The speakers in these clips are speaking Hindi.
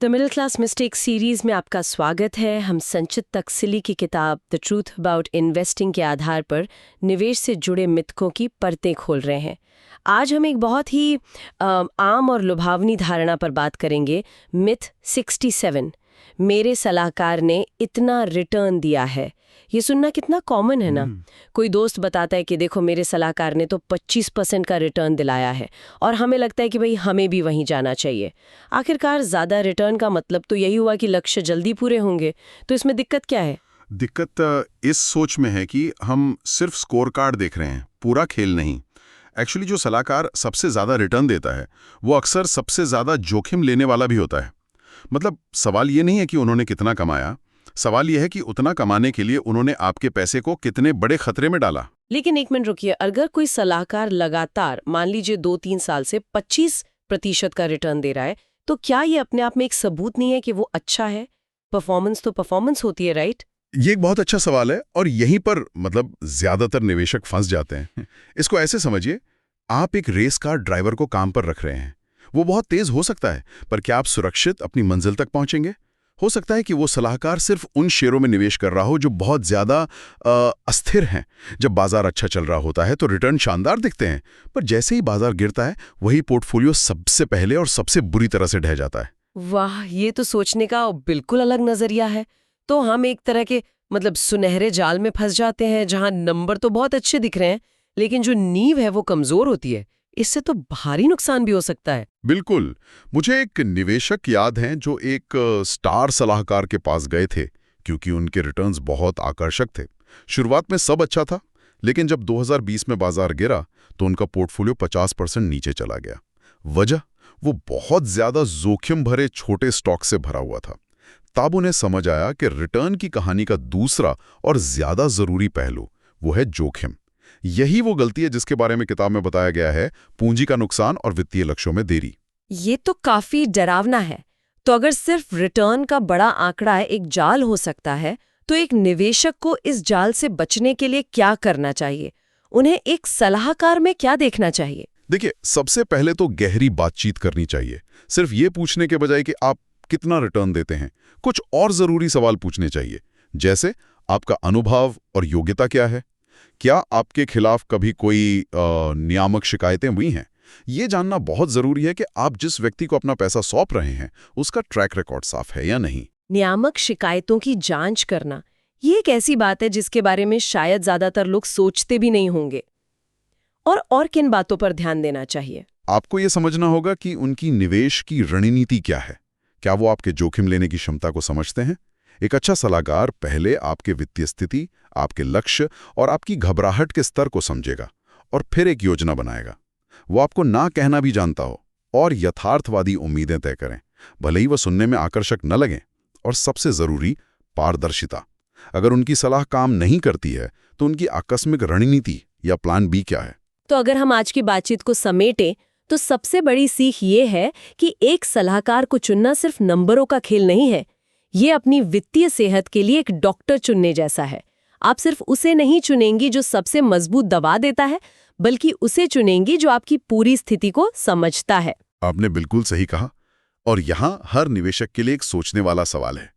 The middle class mistake series में आपका स्वागत है। हम संचित तकसिली की किताब द ट्रूथ अबाउट इन्वेस्टिंग के आधार पर निवेश से जुड़े मिथकों की परतें खोल रहे हैं। आज हम एक बहुत ही आम और लुभावनी धारणा पर बात करेंगे। मिथ 67, मेरे सलाहकार ने इतना रिटर्न दिया है। ये सुनना कितना कॉमन है ना। कोई दोस्त बताता है कि देखो मेरे सलाहकार ने तो 25% का रिटर्न दिलाया है, और हमें लगता है कि भाई हमें भी वहीं जाना चाहिए। आखिरकार ज़्यादा रिटर्न का मतलब तो यही हुआ कि लक्ष्य जल्दी पूरे होंगे। तो इसमें दिक्कत क्या है? दिक्कत इस सोच में है कि हम सिर्फ स्कोर कार्ड देख रहे हैं, पूरा खेल नहीं। एक्चुअली जो सलाहकार सबसे ज़्यादा रिटर्न देता है वो अक्सर सबसे ज़्यादा जोखिम लेने वाला भी होता है। मतलब सवाल ये नहीं है कि उन्होंने कितना कमाया, सवाल ये है कि उतना कमाने के लिए उन्होंने आपके पैसे को कितने बड़े खतरे में डाला। लेकिन एक मिनट रुकिए, अगर कोई सलाहकार लगातार मान लीजिए 2-3 साल से 25% का रिटर्न दे रहा है, तो क्या ये अपने आप में एक सबूत नहीं है कि वो अच्छा है? परफॉर्मेंस तो परफॉर्मेंस होती है, राइट? ये एक बहुत अच्छा सवाल है और यहीं पर ज्यादातर निवेशक फंस जाते हैं। इसको ऐसे समझिए, आप एक रेस कार ड्राइवर को काम पर रख रहे हैं। वो बहुत तेज हो सकता है, पर क्या आप सुरक्षित अपनी मंजिल तक पहुंचेंगे? हो सकता है कि वो सलाहकार सिर्फ उन शेयरों में निवेश कर रहा हो जो बहुत ज्यादा अस्थिर हैं। जब बाजार अच्छा चल रहा होता है तो रिटर्न शानदार दिखते हैं, पर जैसे ही बाजार गिरता है वही पोर्टफोलियो सबसे पहले और सबसे बुरी तरह से ढह जाता है। वाह, ये तो सोचने का बिल्कुल अलग नजरिया है। तो हम एक तरह के सुनहरे जाल में फंस जाते हैं, जहां नंबर तो बहुत अच्छे दिख रहे हैं, लेकिन जो नींव है वो कमजोर होती है। इससे तो भारी नुकसान भी हो सकता है। बिल्कुल। मुझे एक निवेशक याद हैं जो एक स्टार सलाहकार के पास गए थे क्योंकि उनके रिटर्न्स बहुत आकर्षक थे। शुरुआत में सब अच्छा था, लेकिन जब 2020 में बाजार गिरा तो उनका पोर्टफोलियो 50% नीचे चला गया। वजह, वो बहुत ज्यादा जोखिम भरे छोटे स्टॉक से भरा हुआ था। तब उन्हें समझ आया कि रिटर्न की कहानी का दूसरा और ज्यादा जरूरी पहलू वो है जोखिम। यही वो गलती है जिसके बारे में किताब में बताया गया है, पूंजी का नुकसान और वित्तीय लक्ष्यों में देरी। ये तो काफी डरावना है। तो अगर सिर्फ रिटर्न का बड़ा आंकड़ा एक जाल हो सकता है, तो एक निवेशक को इस जाल से बचने के लिए क्या करना चाहिए? उन्हें एक सलाहकार में क्या देखना चाहिए? देखिए, सबसे पहले तो गहरी बातचीत करनी चाहिए। सिर्फ ये पूछने के बजाय कि आप कितना रिटर्न देते हैं, कुछ और जरूरी सवाल पूछने चाहिए। जैसे, आपका अनुभव और योग्यता क्या है? क्या आपके खिलाफ कभी कोई नियामक शिकायतें हुई हैं? ये जानना बहुत जरूरी है कि आप जिस व्यक्ति को अपना पैसा सौंप रहे हैं उसका ट्रैक रिकॉर्ड साफ है या नहीं। नियामक शिकायतों की जांच करना, ये एक ऐसी बात है जिसके बारे में शायद ज्यादातर लोग सोचते भी नहीं होंगे। और किन बातों पर ध्यान देना चाहिए? आपको ये समझना होगा कि उनकी निवेश की रणनीति क्या है। क्या वो आपके जोखिम लेने की क्षमता को समझते हैं? एक अच्छा सलाहकार पहले आपके वित्तीय स्थिति, आपके लक्ष्य और आपकी घबराहट के स्तर को समझेगा और फिर एक योजना बनाएगा। वो आपको ना कहना भी जानता हो और यथार्थवादी उम्मीदें तय करें, भले ही वो सुनने में आकर्षक न लगें। और सबसे जरूरी, पारदर्शिता। अगर उनकी सलाह काम नहीं करती है तो उनकी आकस्मिक रणनीति या प्लान बी क्या है। तो अगर हम आज की बातचीत को समेटें, तो सबसे बड़ी सीख ये है कि एक सलाहकार को चुनना सिर्फ नंबरों का खेल नहीं है। ये अपनी वित्तीय सेहत के लिए एक डॉक्टर चुनने जैसा है। आप सिर्फ उसे नहीं चुनेंगी जो सबसे मजबूत दवा देता है, बल्कि उसे चुनेंगी जो आपकी पूरी स्थिति को समझता है। आपने बिल्कुल सही कहा। और यहाँ हर निवेशक के लिए एक सोचने वाला सवाल है,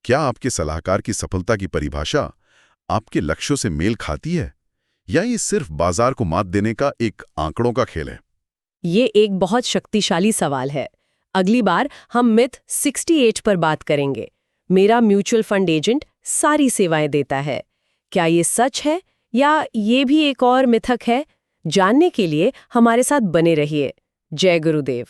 क्या आपके सलाहकार की सफलता की परिभाषा आपके लक्ष्यों से मेल खाती है, या ये सिर्फ बाजार को मात देने का एक आंकड़ों का खेल है? ये एक बहुत शक्तिशाली सवाल है। अगली बार हम मिथ 68 पर बात करेंगे। मेरा म्यूचुअल फंड एजेंट सारी सेवाएं देता है। क्या ये सच है या ये भी एक और मिथक है? जानने के लिए हमारे साथ बने रहिए। जय गुरुदेव।